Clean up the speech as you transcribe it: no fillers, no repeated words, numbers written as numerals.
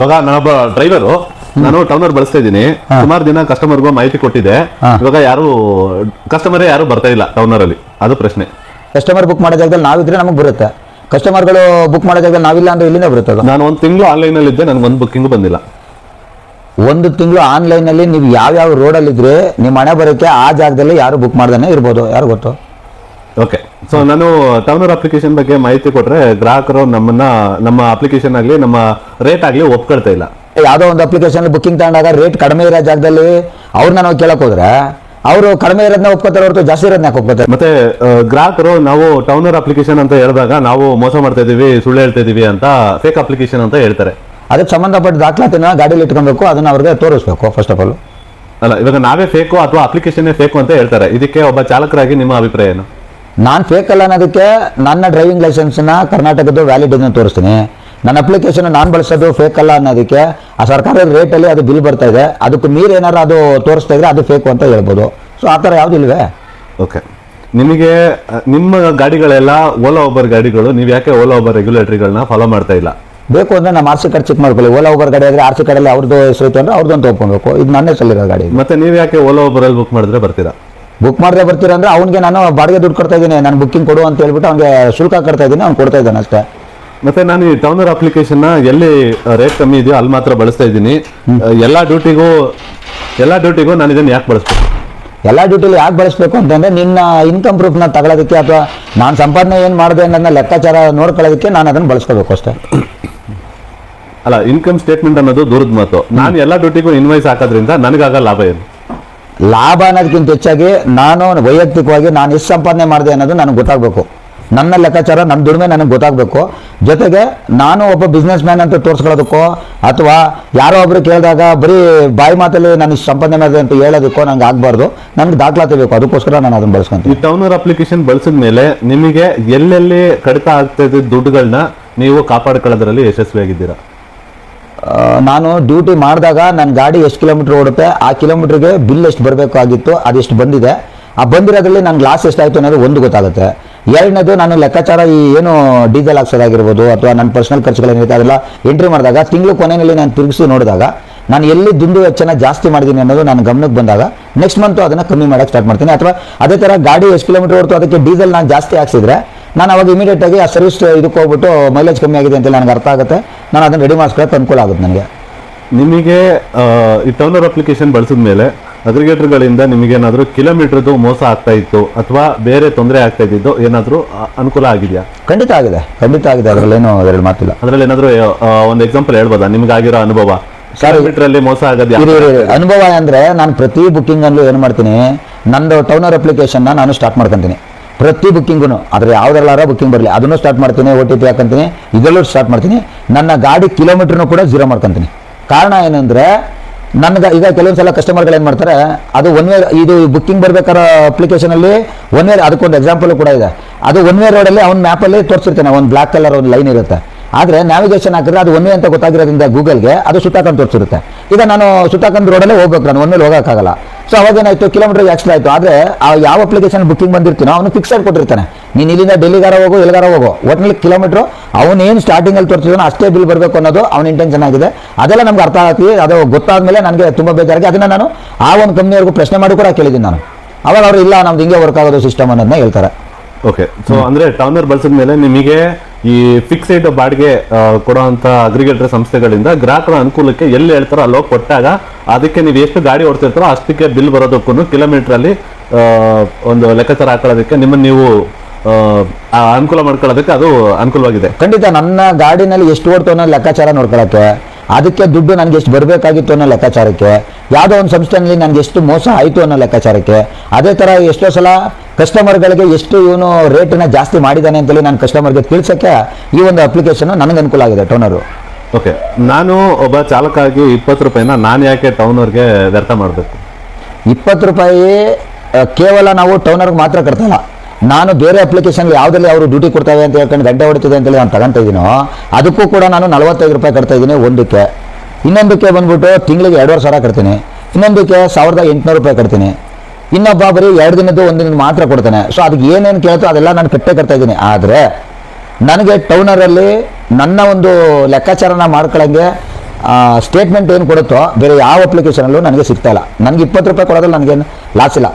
ಇವಾಗ ನಾನೊಬ್ಬ ಡ್ರೈವರು, ನಾನು ಟೌನರ್ ಬಳಸ್ತಾ ಇದ್ದೀನಿ. ಸುಮಾರು ದಿನ ಕಸ್ಟಮರ್ಗೂ ಮಾಹಿತಿ ಕೊಟ್ಟಿದ್ದೆ. ಇವಾಗ ಕಸ್ಟಮರೇ ಯಾರು ಬರ್ತಾ ಇಲ್ಲ ಟೌನರ್ ಅಲ್ಲಿ. ಅದು ಪ್ರಶ್ನೆ. ಕಸ್ಟಮರ್ ಬುಕ್ ಮಾಡೋ ಜಾಗದಲ್ಲಿ ನಾವಿದ್ರೆ ನಮಗೆ ಬರುತ್ತೆ, ಕಸ್ಟಮರ್ಗಳು ಬುಕ್ ಮಾಡೋ ಜಾಗದಲ್ಲಿ ನಾವಿಲ್ಲ ಅಂದ್ರೆ ಇಲ್ಲಿಂದ ಬರುತ್ತೆ. ನಾನು ಒಂದು ತಿಂಗಳು ಆನ್ಲೈನ್ ಅಲ್ಲಿ ಇದ್ದೆ, ನನಗೆ ಒಂದು ಬುಕ್ಕಿಂಗ್ ಬಂದಿಲ್ಲ. ಒಂದು ತಿಂಗಳು ಆನ್ಲೈನ್ ಅಲ್ಲಿ ನೀವು ಯಾವ ರೋಡಲ್ಲಿ ಇದ್ರೆ ನಿಮ್ಮ ಹಣೆ ಬರೋಕ್ಕೆ ಆ ಜಾಗದಲ್ಲಿ ಯಾರು ಬುಕ್ ಮಾಡ್ದಾನೆ ಇರ್ಬೋದು, ಯಾರು ಗೊತ್ತು. ಓಕೆ, ಸೊ ನಾನು ಟೌನರ್ ಅಪ್ಲಿಕೇಶನ್ ಬಗ್ಗೆ ಮಾಹಿತಿ ಕೊಟ್ರೆ ಗ್ರಾಹಕರು ನಮ್ಮ ಅಪ್ಲಿಕೇಶನ್ ಆಗಲಿ ನಮ್ಮ ರೇಟ್ ಆಗಲಿ ಒಪ್ಕೊಳ್ತಾ ಇಲ್ಲ. ಯಾವುದೋ ಒಂದು ಅಪ್ಲಿಕೇಶನ್ ಬುಕ್ಕಿಂಗ್ ತಗೊಂಡಾಗ ರೇಟ್ ಕಡಿಮೆ ಇರೋ ಜಾಗದಲ್ಲಿ ಅವ್ರನ್ನ ನಾವು ಕೇಳಕ್ ಹೋದ್ರೆ ಅವರು ಕಡಿಮೆ ಇರೋದನ್ನ ಒಪ್ಕೋತಾರೆ ಹೊರತು ಜಾಸ್ತಿ ಇರೋದನ್ನ ಯಾಕೆ ಒಪ್ಕೋತಾರೆ? ಮತ್ತೆ ಗ್ರಾಹಕರು ನಾವು ಟೌನರ್ ಅಪ್ಲಿಕೇಶನ್ ಅಂತ ಹೇಳಿದಾಗ ನಾವು ಮೋಸ ಮಾಡ್ತಾ ಇದೀವಿ, ಸುಳ್ಳು ಹೇಳ್ತಾ ಇದೀವಿ ಅಂತ ಫೇಕ್ ಅಪ್ಲಿಕೇಶನ್ ಅಂತ ಹೇಳ್ತಾರೆ. ಅದಕ್ಕೆ ಸಂಬಂಧಪಟ್ಟ ದಾಖಲಾತಿನ ಗಾಡಿಯಲ್ಲಿ ಇಟ್ಕೊಬೇಕು, ಅದನ್ನ ಅವ್ರಿಗೆ ತೋರಿಸ್ಬೇಕು ಫಸ್ಟ್ ಆಫ್ ಆಲ್. ಅಲ್ಲ, ಇವಾಗ ನಾವೇ ಫೇಕು ಅಥವಾ ಅಪ್ಲಿಕೇಶನ್ ಫೇಕು ಅಂತ ಹೇಳ್ತಾರೆ. ಇದಕ್ಕೆ ಒಬ್ಬ ಚಾಲಕರಾಗಿ ನಿಮ್ಮ ಅಭಿಪ್ರಾಯ ಏನು? ನಾನು ಫೇಕ್ ಅಲ್ಲ ಅನ್ನೋದಕ್ಕೆ ನನ್ನ ಡ್ರೈವಿಂಗ್ ಲೈಸೆನ್ಸ್ನ ಕರ್ನಾಟಕದ ವ್ಯಾಲಿಡ್ ಇದನ್ನು ತೋರಿಸ್ತೀನಿ. ನನ್ನ ಅಪ್ಲಿಕೇಶನ್ ನಾನು ಬಳಸೋದು ಫೇಕ್ ಅಲ್ಲ ಅನ್ನೋದಕ್ಕೆ ಆ ಸರ್ಕಾರದ ರೇಟಲ್ಲಿ ಅದು ಬಿಲ್ ಬರ್ತಾ ಇದೆ, ಅದಕ್ಕೆ ಮೀರಿ ಏನಾರು ಅದು ತೋರಿಸ್ತಾ ಇದ್ರೆ ಅದು ಫೇಕು ಅಂತ ಹೇಳ್ಬೋದು. ಸೊ ಆ ಥರ ಯಾವ್ದು ಇಲ್ವೇ? ಓಕೆ, ನಿಮಗೆ ನಿಮ್ಮ ಗಾಡಿಗಳೆಲ್ಲ ಓಲಾ ಓಬರ್ ಗಾಡಿಗಳು, ನೀವು ಯಾಕೆ ಓಲಾ ಓಬರ್ ರೆಗ್ಯುಲೇಟರಿಗಳನ್ನ ಫಾಲೋ ಮಾಡ್ತಾ ಇಲ್ಲ? ಬೇಕು ಅಂದ್ರೆ ನಮ್ಮ ಆರ್ ಸಿ ಕಾರ್ಡ್ ಚೆಕ್ ಮಾಡ್ಕೊಳ್ಳಿ. ಓಲಾ ಓಬರ್ ಗಾಡಿ ಆದರೆ ಆರ್ ಸಿ ಕಾರ್ಡಲ್ಲಿ ಅವ್ರದ್ದು ಹೆಸರು ಇತ್ತು ಅಂದ್ರೆ ಅವ್ರದ್ದು ಅಂತ ಒಪ್ಕೊಬೇಕು. ಇದು ನನ್ನ ಹೆಸರಲ್ಲಿರೋ ಗಾಡಿ. ಮತ್ತೆ ನೀವು ಯಾಕೆ ಓಲಾ ಓಬರಲ್ಲಿ ಬುಕ್ ಮಾಡಿದ್ರೆ ಬರ್ತೀರಾ? ಬುಕ್ ಮಾಡಿದ್ರೆ ಬರ್ತೀರಾ ಅಂದ್ರೆ ಅವ್ನಿಗೆ ನಾನು ಬಾಡಿಗೆ ದುಡ್ಡು ಕೊಡ್ತಾ ಇದ್ದೀನಿ, ನಾನು ಬುಕ್ಕಿಂಗ್ ಕೊಡು ಅಂತ ಹೇಳ್ಬಿಟ್ಟು ಅವ್ನಿಗೆ ಶುಲ್ಕ ಕಟ್ತಾ ಇದ್ದೀನಿ, ಅವ್ನು ಕೊಡ್ತಾ ಇದ್ದಾನೆ ಅಷ್ಟೇ. ಮತ್ತೆ ನಾನು ಈ ಟೌನರ್ ಅಪ್ಲಿಕೇಶನ್ ಎಲ್ಲಿ ರೇಟ್ ಕಮ್ಮಿ ಇದೆಯೋ ಅಲ್ಲಿ ಮಾತ್ರ ಬಳಸ್ತಾ ಇದ್ದೀನಿ. ಎಲ್ಲ ಡ್ಯೂಟಿಗೂ ನಾನು ಇದನ್ನು ಯಾಕೆ ಬಳಸ್ಬೇಕು? ಎಲ್ಲ ಡ್ಯೂಟಿಲಿ ಯಾಕೆ ಬಳಸಬೇಕು ಅಂತಂದ್ರೆ ನಿನ್ನ ಇನ್ಕಮ್ ಪ್ರೂಫ್ನ ತಗೊಳ್ಳೋದಕ್ಕೆ ಅಥವಾ ನಾನು ಸಂಪಾದನೆ ಏನು ಮಾಡಿದೆ ಅನ್ನೋದನ್ನ ಲೆಕ್ಕಾಚಾರ ನೋಡ್ಕೊಳ್ಳೋದಕ್ಕೆ ನಾನು ಅದನ್ನು ಬಳಸ್ಕೋಬೇಕು ಅಷ್ಟೇ. ಅಲ್ಲ, ಇನ್ಕಮ್ ಸ್ಟೇಟ್ಮೆಂಟ್ ಅನ್ನೋದು ದೂರದ ಮಾತು. ನಾನು ಎಲ್ಲ ಡ್ಯೂಟಿಗೂ ಇನ್ವಾಯ್ಸ್ ಹಾಕೋದ್ರಿಂದ ನನಗಾಗ ಲಾಭ ಏನು? ಲಾಭ ಅನ್ನೋದಕ್ಕಿಂತ ಹೆಚ್ಚಾಗಿ ನಾನು ವೈಯಕ್ತಿಕವಾಗಿ ನಾನು ಎಷ್ಟು ಸಂಪಾದನೆ ಮಾಡಿದೆ ಅನ್ನೋದು ನನಗೆ ಗೊತ್ತಾಗಬೇಕು. ನನ್ನ ಲೆಕ್ಕಾಚಾರ, ನನ್ನ ದುಡಿಮೆ ನನಗೆ ಗೊತ್ತಾಗಬೇಕು. ಜೊತೆಗೆ ನಾನು ಒಬ್ಬ ಬಿಸ್ನೆಸ್ ಮ್ಯಾನ್ ಅಂತ ತೋರಿಸ್ಕೊಳ್ಳೋದಕ್ಕೋ ಅಥವಾ ಯಾರೋ ಒಬ್ರು ಕೇಳಿದಾಗ ಬರೀ ಬಾಯಿ ಮಾತಲ್ಲಿ ನಾನು ಇಷ್ಟು ಸಂಪಾದನೆ ಮಾಡಿದೆ ಅಂತ ಹೇಳೋದಕ್ಕೋ ನಂಗೆ ಆಗಬಾರ್ದು. ನನಗೆ ದಾಖಲಾತಿ ಬೇಕು, ಅದಕ್ಕೋಸ್ಕರ ನಾನು ಅದನ್ನು ಬಳಸ್ಕೊಂತೀನಿ. ಈ ಟೌನರ್ ಅಪ್ಲಿಕೇಶನ್ ಬಳಸಿದ ಮೇಲೆ ನಿಮಗೆ ಎಲ್ಲೆಲ್ಲಿ ಕಡಿತ ಆಗ್ತಾ ಇದ್ದ ದುಡ್ಡುಗಳನ್ನ ನೀವು ಕಾಪಾಡ್ಕೊಳ್ಳೋದ್ರಲ್ಲಿ ಯಶಸ್ವಿಯಾಗಿದ್ದೀರಾ? ನಾನು ಡ್ಯೂಟಿ ಮಾಡಿದಾಗ ನನ್ನ ಗಾಡಿ ಎಷ್ಟು ಕಿಲೋಮೀಟ್ರ್ ಓಡುತ್ತೆ, ಆ ಕಿಲೋಮೀಟ್ರಿಗೆ ಬಿಲ್ ಎಷ್ಟು ಬರಬೇಕಾಗಿತ್ತು ಅದೆಷ್ಟು ಬಂದಿದೆ, ಆ ಬಂದಿರೋದ್ರಲ್ಲಿ ನನಗೆ ಲಾಸ್ ಎಷ್ಟಾಯಿತು ಅನ್ನೋದು ಒಂದು ಗೊತ್ತಾಗುತ್ತೆ. ಎರಡನೇದು ನಾನು ಲೆಕ್ಕಾಚಾರ ಈ ಏನು ಡೀಸೆಲ್ ಹಾಕ್ಸೋದಾಗಿರ್ಬೋದು ಅಥವಾ ನನ್ನ ಪರ್ಸನಲ್ ಖರ್ಚುಗಳೇನಿರುತ್ತೆ ಅದೆಲ್ಲ ಎಂಟ್ರಿ ಮಾಡಿದಾಗ ತಿಂಗಳು ಕೊನೆಯಲ್ಲಿ ನಾನು ತಿರುಗಿಸಿ ನೋಡಿದಾಗ ನಾನು ಎಲ್ಲಿ ದುಂದು ವೆಚ್ಚನ ಜಾಸ್ತಿ ಮಾಡಿದ್ದೀನಿ ಅನ್ನೋದು ನನ್ನ ಗಮನಕ್ಕೆ ಬಂದಾಗ ನೆಕ್ಸ್ಟ್ ಮಂತು ಅದನ್ನು ಕಮ್ಮಿ ಮಾಡೋಕ್ಕೆ ಸ್ಟಾರ್ಟ್ ಮಾಡ್ತೀನಿ. ಅಥವಾ ಅದೇ ಥರ ಗಾಡಿ ಎಷ್ಟು ಕಿಲೋಮೀಟ್ರ್ ಓಡ್ತು ಅದಕ್ಕೆ ಡೀಸೆಲ್ ನಾನು ಜಾಸ್ತಿ ಹಾಕ್ಸಿದ್ರೆ ನಾನು ಅವಾಗ ಇಮಿಡಿಯೇಟಾಗಿ ಆ ಸರ್ವಿಸ್ ಇದಕ್ಕೆ ಹೋಗ್ಬಿಟ್ಟು ಮೈಲೇಜ್ ಕಮ್ಮಿ ಆಗಿದೆ ಅಂತ ನನಗೆ ಅರ್ಥ ಆಗುತ್ತೆ, ನಾನು ಅದನ್ನು ರೆಡಿ ಮಾಡಿಸ್ಕೊಳ್ಳೋಕೆ ಅನುಕೂಲ ಆಗುತ್ತೆ ನನಗೆ. ನಿಮಗೆ ಈ ಟೌನರ್ ಅಪ್ಲಿಕೇಶನ್ ಬಳಸಿದ ಮೇಲೆ ಅಗ್ರಿಗೇಟರ್ಗಳಿಂದ ನಿಮಗೇನಾದರೂ ಕಿಲೋಮೀಟರ್ದು ಮೋಸ ಆಗ್ತಾ ಇತ್ತು ಅಥವಾ ಬೇರೆ ತೊಂದರೆ ಆಗ್ತಾ ಇದ್ದಿದ್ದು ಏನಾದರೂ ಅನುಕೂಲ ಆಗಿದೆಯಾ? ಖಂಡಿತ ಆಗಿದೆ, ಅದರಲ್ಲೇನು ಎರಡು ಮಾತಿಲ್ಲ. ಅದರಲ್ಲಿ ಏನಾದರೂ ಒಂದು ಎಕ್ಸಾಂಪಲ್ ಹೇಳ್ಬೋದಾ ನಿಮ್ಗಾಗಿರೋ ಅನುಭವ? ಕಿಲೋಮೀಟರಲ್ಲಿ ಮೋಸ ಆಗೋದು ಅನುಭವ ಅಂದರೆ ನಾನು ಪ್ರತಿ ಬುಕ್ಕಿಂಗಲ್ಲೂ ಏನು ಮಾಡ್ತೀನಿ, ನಂದು ಟೌನರ್ ಅಪ್ಲಿಕೇಶನ್ನ ನಾನು ಸ್ಟಾರ್ಟ್ ಮಾಡ್ಕೊತೀನಿ. ಪ್ರತಿ ಬುಕ್ಕಿಂಗೂ ಆದರೆ ಯಾವುದ್ರಲ್ಲಾರ ಬುಕ್ಕಿಂಗ್ ಬರಲಿ ಅದನ್ನು ಸ್ಟಾರ್ಟ್ ಮಾಡ್ತೀನಿ, OTP ಹಾಕೊಂತೀನಿ, ಇದೆಲ್ಲೂ ಸ್ಟಾರ್ಟ್ ಮಾಡ್ತೀನಿ. ನನ್ನ ಗಾಡಿ ಕಿಲೋಮೀಟ್ರ್ನೂ ಕೂಡ 0 ಮಾಡ್ಕೊತೀನಿ. ಕಾರಣ ಏನಂದರೆ ನನಗೆ ಈಗ ಕೆಲವೊಂದು ಸಲ ಕಸ್ಟಮರ್ಗಳು ಏನು ಮಾಡ್ತಾರೆ, ಅದು ಒನ್ ವೇ ಇದು ಬುಕ್ಕಿಂಗ್ ಬರ್ಬೇಕಾದ್ರೆ ಅಪ್ಲಿಕೇಶನಲ್ಲಿ ಒನ್ ವೇ, ಅದಕ್ಕೊಂದು ಎಕ್ಸಾಂಪಲ್ ಕೂಡ ಇದೆ. ಅದು ಒನ್ ವೇ ರೋಡಲ್ಲಿ ಅವ್ನ ಮ್ಯಾಪಲ್ಲಿ ತೋರಿಸಿರ್ತಾನೆ, ಒಂದು ಬ್ಲ್ಯಾಕ್ ಕಲರ್ ಒಂದು ಲೈನ್ ಇರುತ್ತೆ. ಆದರೆ ನ್ಯಾವಿಗೇಷನ್ ಹಾಕಿದ್ರೆ ಅದು ಒನ್ ವೇ ಅಂತ ಗೊತ್ತಾಗಿರೋದ್ರಿಂದ ಗೂಗಲ್ಗೆ ಅದು ಸುತ್ತಾಕೊಂಡು ತೋರಿಸಿರುತ್ತೆ. ಈಗ ನಾನು ಸುತ್ತಾಕೊಂಡು ರೋಡಲ್ಲೇ ಹೋಗ್ಬೇಕು, ನಾನು ಒನ್ ವೇಲಿ ಹೋಗೋಕ್ಕಾಗಲ್ಲ. ಸೊ ಅವಾಗೇನಾಯಿತು, ಕಿಲೋಮೀಟರ್ಗೆ ಎಕ್ಸ್ಟ್ರಾ ಆಯಿತು. ಆದರೆ ಆ ಯಾವ ಅಪ್ಲಿಕೇಶನ್ ಬುಕ್ಕಿಂಗ್ ಬಂದಿರ್ತೀನೋ ಅವನು ಫಿಕ್ಸೆಡ್ ಕೊಟ್ಟಿರ್ತಾನೆ, ನೀನು ಇಲ್ಲಿಂದ ಡೆಲ್ಲಿಗಾರ ಹೋಗು ಎಲ್ಲಿಗಾರ ಹೋಗು, ಒಟ್ಟಿನಲ್ಲಿ ಕಿಲೋಮೀಟ್ರು ಅವನೇನು ಸ್ಟಾರ್ಟಿಂಗಲ್ಲಿ ತೋರಿಸಿದನೋ ಅಷ್ಟೇ ಬಿಲ್ ಬರಬೇಕು ಅನ್ನೋದು ಅವನ ಇಂಟೆನ್ಷನ್ ಆಗಿದೆ. ಅದೆಲ್ಲ ನಮ್ಗೆ ಅರ್ಥ ಆಗ್ತೀವಿ. ಅದು ಗೊತ್ತಾದ್ಮೇಲೆ ನನಗೆ ತುಂಬ ಬೇಜಾರಾಗಿ ಅದನ್ನು ನಾನು ಆ ಒಂದು ಕಂಪ್ನಿಯವ್ರಿಗೂ ಪ್ರಶ್ನೆ ಮಾಡಿ ಕೂಡ ಕೇಳಿದ್ದೀನಿ ನಾನು. ಅವಾಗ ಅವರು ಇಲ್ಲ ನಮ್ದು ಹಿಂಗೆ ವರ್ಕ್ ಆಗೋದು ಸಿಸ್ಟಮ್ ಅನ್ನೋದನ್ನ ಹೇಳ್ತಾರೆ. ಓಕೆ, ಸೊ ಅಂದರೆ ಟೌನರ್ ಬಳಸಿದ ಮೇಲೆ ನಿಮಗೆ ಈ ಫಿಕ್ಸೆಡ್ ಬಾಡಿಗೆ ಕೊಡುವಂಥ ಅಗ್ರಿಗೇಟರ್ ಸಂಸ್ಥೆಗಳಿಂದ ಗ್ರಾಹಕರ ಅನುಕೂಲಕ್ಕೆ ಎಲ್ಲಿ ಹೇಳ್ತಾರೋ ಅಲ್ಲಿ ಹೋಗಿ ಕೊಟ್ಟಾಗ ಅದಕ್ಕೆ ನೀವು ಎಷ್ಟು ಗಾಡಿ ಓಡ್ತಿರ್ತಾರೋ ಅಷ್ಟಕ್ಕೆ ಬಿಲ್ ಬರೋದಕ್ಕೂ ಕಿಲೋಮೀಟ್ರಲ್ಲಿ ಒಂದು ಲೆಕ್ಕಾಚಾರ ಹಾಕೊಳ್ಳೋದಕ್ಕೆ ನಿಮ್ಮನ್ನು ನೀವು ಅನುಕೂಲ ಮಾಡ್ಕೊಳ್ಳೋದಕ್ಕೆ ಅದು ಅನುಕೂಲವಾಗಿದೆ. ಖಂಡಿತ ನನ್ನ ಗಾಡಿನಲ್ಲಿ ಎಷ್ಟು ಓಡ್ತು ಅನ್ನೋ ಲೆಕ್ಕಾಚಾರ ನೋಡ್ಕೊಳ್ಳೋಕ್ಕೆ, ಅದಕ್ಕೆ ದುಡ್ಡು ನನಗೆ ಎಷ್ಟು ಬರಬೇಕಾಗಿತ್ತು ಅನ್ನೋ ಲೆಕ್ಕಾಚಾರಕ್ಕೆ, ಯಾವುದೋ ಒಂದು ಸಂಸ್ಥೆಯಲ್ಲಿ ನನಗೆ ಎಷ್ಟು ಮೋಸ ಆಯಿತು ಅನ್ನೋ ಲೆಕ್ಕಾಚಾರಕ್ಕೆ, ಅದೇ ಥರ ಎಷ್ಟೋ ಸಲ ಕಸ್ಟಮರ್ಗಳಿಗೆ ಎಷ್ಟು ಇವನು ರೇಟನ್ನ ಜಾಸ್ತಿ ಮಾಡಿದ್ದಾನೆ ಅಂತೇಳಿ ನಾನು ಕಸ್ಟಮರ್ಗೆ ತಿಳಿಸೋಕ್ಕೆ ಈ ಒಂದು ಅಪ್ಲಿಕೇಶನ್ ನನಗೆ ಅನುಕೂಲ ಆಗಿದೆ ಟೌನರು. ಓಕೆ, ನಾನು ಒಬ್ಬ ಚಾಲಕಾಗಿ 20 ರೂಪಾಯಿನ ನಾನು ಯಾಕೆ ಟೌನರ್ಗೆ ವ್ಯರ್ಥ ಮಾಡಬೇಕು? 20 ರೂಪಾಯಿ ಕೇವಲ ನಾವು ಟೌನರ್ಗೆ ಮಾತ್ರ ಕಟ್ತಲ್ಲ, ನಾನು ಬೇರೆ ಅಪ್ಲಿಕೇಶನ್ ಯಾವುದಲ್ಲಿ ಅವರು ಡ್ಯೂಟಿ ಕೊಡ್ತಾವೆ ಅಂತ ಹೇಳ್ಕೊಂಡು ಗಂಟೆ ಹೊಡಿತಿದೆ ಅಂತೇಳಿ ನಾನು ತಗೊಂತ ಇದ್ದೀನೋ ಅದಕ್ಕೂ ಕೂಡ ನಾನು 45 ರೂಪಾಯಿ ಕಟ್ತಾ ಇದ್ದೀನಿ ಒಂದಕ್ಕೆ. ಇನ್ನೊಂದಕ್ಕೆ ಬಂದ್ಬಿಟ್ಟು ತಿಂಗಳಿಗೆ 2,500 ಕಟ್ತೀನಿ, ಇನ್ನೊಂದಕ್ಕೆ 1,800 ರೂಪಾಯಿ ಕಟ್ತೀನಿ. ಇನ್ನೊಬ್ಬ ಬರೀ 2 ದಿನದ್ದು 1 ದಿನದ ಮಾತ್ರ ಕೊಡ್ತಾನೆ. ಸೊ ಅದಕ್ಕೆ ಏನೇನು ಕೇಳ್ತೋ ಅದೆಲ್ಲ ನಾನು ಕಟ್ತಾ ಇದ್ದೀನಿ. ಆದರೆ ನನಗೆ ಟೌನರಲ್ಲಿ ನನ್ನ ಒಂದು ಲೆಕ್ಕಾಚಾರನ ಮಾಡ್ಕೊಳ್ಳಂಗೆ ಸ್ಟೇಟ್ಮೆಂಟ್ ಏನು ಕೊಡುತ್ತೋ ಬೇರೆ ಯಾವ ಅಪ್ಲಿಕೇಶನಲ್ಲೂ ನನಗೆ ಸಿಗ್ತಾ ಇಲ್ಲ. ನನಗೆ 20 ರೂಪಾಯಿ ಕೊಡೋದ್ರಲ್ಲಿ ನನಗೇನು ಲಾಸ್ ಇಲ್ಲ.